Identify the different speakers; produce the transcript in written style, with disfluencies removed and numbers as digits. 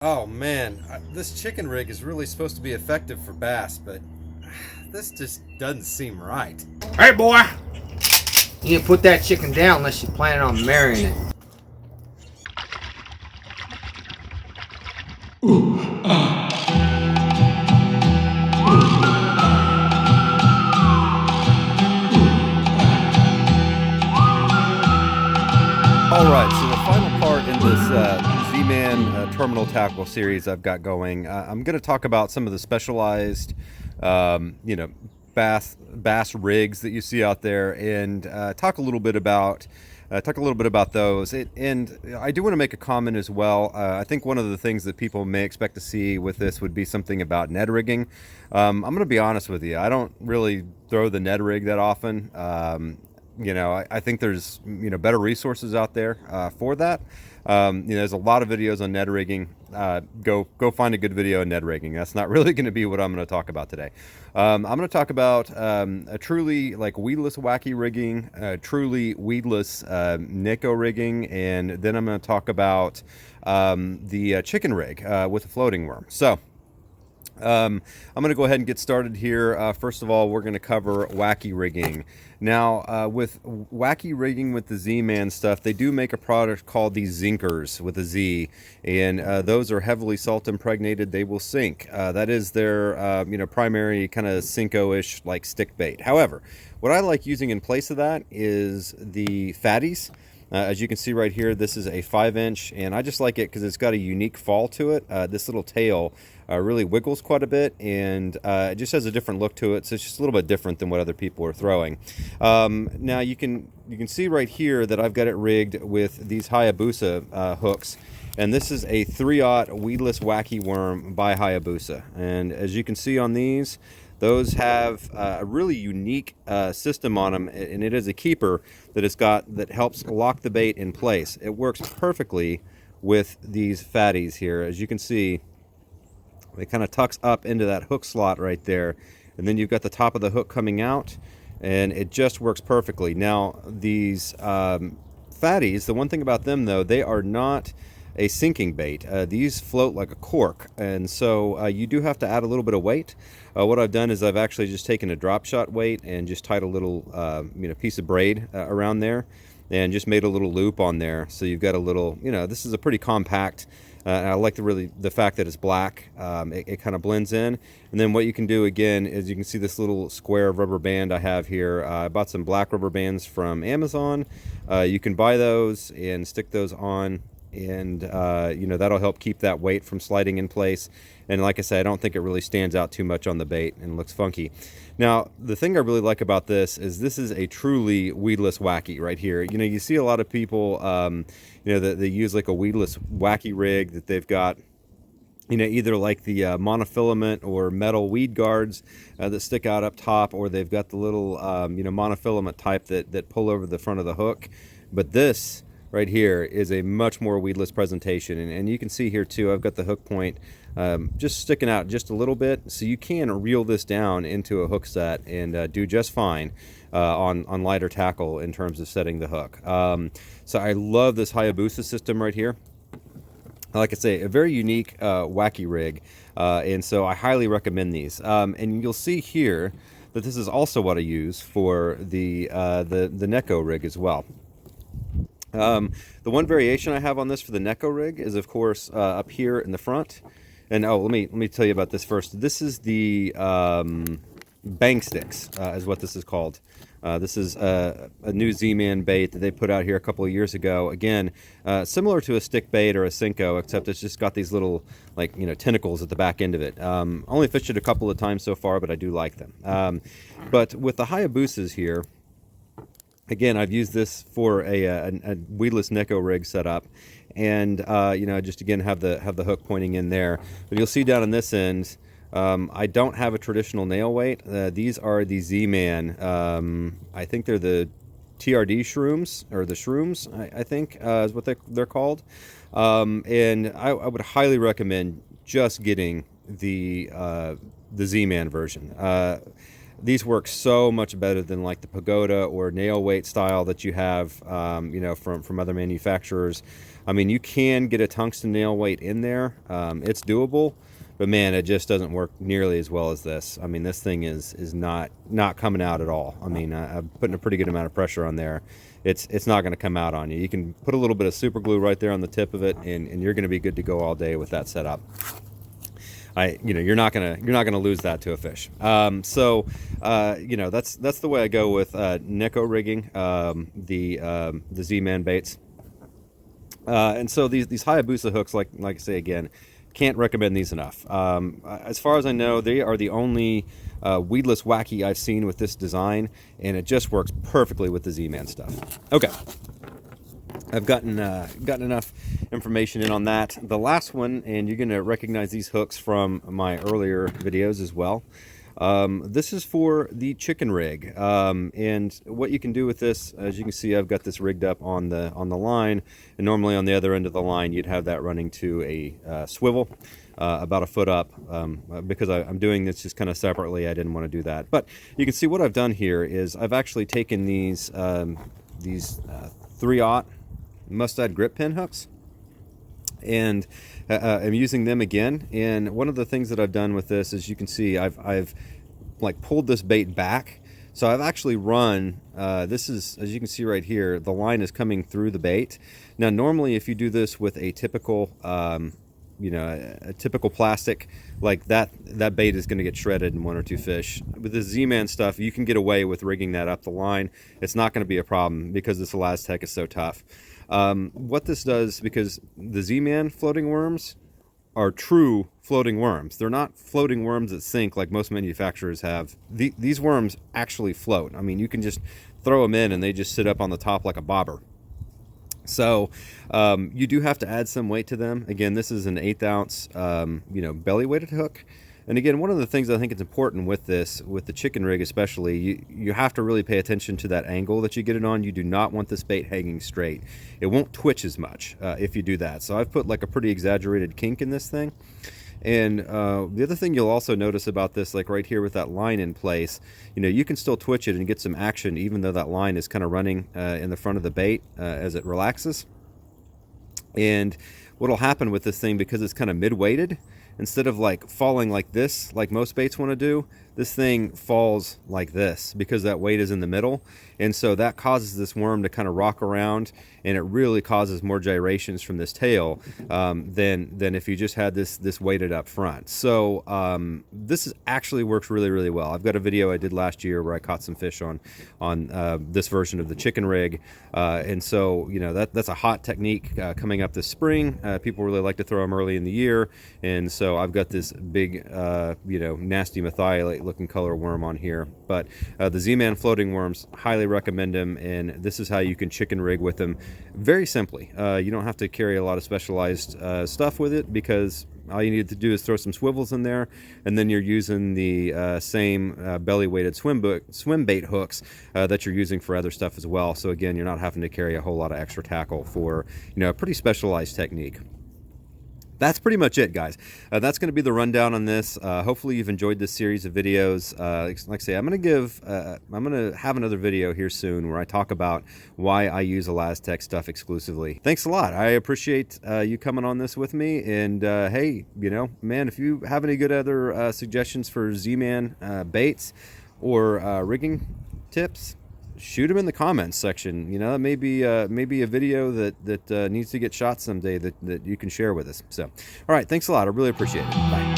Speaker 1: Oh man, this chicken rig is really supposed to be effective for bass, but this just doesn't seem right.
Speaker 2: Hey, boy! You didn't put that chicken down unless you planning on marrying it.
Speaker 1: All right, so the final part in this Z-Man terminal tackle series I've got going, I'm going to talk about some of the specialized, you know, bass rigs that you see out there, and talk a little bit about those. And I do want to make a comment as well. I think one of the things that people may expect to see with this would be something about Ned rigging. I'm going to be honest with you. I don't really throw the Ned rig that often. You know, I think there's, you know, better resources out there for that. You know, there's a lot of videos on Ned rigging. Go find a good video on Ned rigging. That's not really going to be what I'm going to talk about today. I'm going to talk about a truly like weedless wacky rigging, truly weedless Neko rigging, and then I'm going to talk about the chicken rig with a floating worm. So I'm going to go ahead and get started here. First of all, we're going to cover wacky rigging. Now, with wacky rigging with the Z-Man stuff, they do make a product called the Zinkerz with a Z, and those are heavily salt impregnated. They will sink. That is their you know, primary kind of Cinco-ish like stick bait. However, what I like using in place of that is the Fattyz. As you can see right here, this is a 5-inch, and I just like it because it's got a unique fall to it. This little tail really wiggles quite a bit, and it just has a different look to it, so it's just a little bit different than what other people are throwing. Now you can see right here that I've got it rigged with these Hayabusa hooks, and this is a 3/0 weedless wacky worm by Hayabusa. And as you can see on these, those have a really unique system on them, and it is a keeper that helps lock the bait in place. It works perfectly with these Fattyz here. As you can see, it kind of tucks up into that hook slot right there, and then you've got the top of the hook coming out, and it just works perfectly. Now these Fattyz, the one thing about them though, they are not a sinking bait. These float like a cork, and so you do have to add a little bit of weight. What I've done is I've actually just taken a drop shot weight and just tied a little you know, piece of braid around there, and just made a little loop on there. So you've got a little, you know, this is a pretty compact. I like the fact that it's black. It kind of blends in. And then what you can do again is you can see this little square of rubber band I have here. I bought some black rubber bands from Amazon. You can buy those and stick those on, and you know, that'll help keep that weight from sliding in place. And like I said, I don't think it really stands out too much on the bait and looks funky. Now the thing I really like about this is a truly weedless wacky right here. You know, you see a lot of people you know, that they use like a weedless wacky rig that they've got, you know, either like the monofilament or metal weed guards that stick out up top, or they've got the little you know, monofilament type that pull over the front of the hook. But this right here is a much more weedless presentation, and you can see here too, I've got the hook point just sticking out just a little bit, so you can reel this down into a hook set and do just fine on lighter tackle in terms of setting the hook. So I love this Hayabusa system right here. Like I say, a very unique wacky rig, and so I highly recommend these. And you'll see here that this is also what I use for the Neko rig as well. The one variation I have on this for the Neko rig is, of course, up here in the front. And oh, let me tell you about this first. This is the Bang Sticks, is what this is called. This is a new Z-Man bait that they put out here a couple of years ago. Again, similar to a stick bait or a Cinco, except it's just got these little, like, you know, tentacles at the back end of it. Only fished it a couple of times so far, but I do like them. But with the Hayabusas here, again, I've used this for a weedless Neko rig setup, and you know, just again have the hook pointing in there. But you'll see down on this end, I don't have a traditional nail weight. These are the Z-Man. I think they're the TRD shrooms, or the shrooms, I think is what they're called. And I would highly recommend just getting the Z-Man version. These work so much better than like the pagoda or nail weight style that you have, you know, from other manufacturers. I mean, you can get a tungsten nail weight in there. It's doable, but man, it just doesn't work nearly as well as this. I mean, this thing is not coming out at all. I mean, I'm putting a pretty good amount of pressure on there. It's not going to come out on you. You can put a little bit of super glue right there on the tip of it, and you're going to be good to go all day with that setup. You're not gonna lose that to a fish. So that's the way I go with Neko rigging, the Z-Man baits. And so these Hayabusa hooks, like I say again, can't recommend these enough. As far as I know, they are the only weedless Wacky I've seen with this design, and it just works perfectly with the Z-Man stuff. Okay. I've gotten enough information in on that. The last one, and you're going to recognize these hooks from my earlier videos as well. This is for the chicken rig, and what you can do with this, as you can see, I've got this rigged up on the line, and normally on the other end of the line you'd have that running to a swivel about a foot up. Because I'm doing this just kind of separately, I didn't want to do that. But you can see what I've done here is I've actually taken these 3/0 Mustad grip pin hooks, and I'm using them again. And one of the things that I've done with this, as you can see, I've like pulled this bait back, so I've actually run this is, as you can see right here, the line is coming through the bait. Now normally if you do this with a typical a typical plastic like that bait is going to get shredded in 1 or 2 fish. With the Z-Man stuff, you can get away with rigging that up the line. It's not going to be a problem because this Elastec is so tough. What this does, because the Z-Man Floating Wormz are true floating worms. They're not floating worms that sink like most manufacturers have. These worms actually float. I mean, you can just throw them in and they just sit up on the top like a bobber. So you do have to add some weight to them. Again, this is an 1/8 ounce belly weighted hook. And again, one of the things I think is important with this, with the chicken rig especially, you have to really pay attention to that angle that you get it on. You do not want this bait hanging straight. It won't twitch as much if you do that. So I've put like a pretty exaggerated kink in this thing. And the other thing you'll also notice about this, like right here with that line in place, you can still twitch it and get some action even though that line is kind of running in the front of the bait as it relaxes. And what'll happen with this thing, because it's kind of mid-weighted, instead of like falling like this, like most baits want to do, this thing falls like this because that weight is in the middle. And so that causes this worm to kind of rock around, and it really causes more gyrations from this tail than if you just had this weighted up front. So this actually works really, really well. I've got a video I did last year where I caught some fish on this version of the chicken rig. And so, that's a hot technique coming up this spring. People really like to throw them early in the year. And so I've got this big, nasty methylate looking color worm on here. But the Z-Man Floating Wormz, highly recommend them, and this is how you can chicken rig with them very simply. You don't have to carry a lot of specialized stuff with it, because all you need to do is throw some swivels in there, and then you're using the same belly weighted swim bait hooks that you're using for other stuff as well. So again, you're not having to carry a whole lot of extra tackle for a pretty specialized technique. That's pretty much it, guys. That's going to be the rundown on this. Hopefully you've enjoyed this series of videos. Like I say, I'm going to have another video here soon where I talk about why I use Elastec stuff exclusively. Thanks a lot. I appreciate you coming on this with me. And hey, man, if you have any good other suggestions for Z-Man baits or rigging tips, shoot them in the comments section. Maybe a video that needs to get shot someday that you can share with us. So, all right, thanks a lot. I really appreciate it. Bye.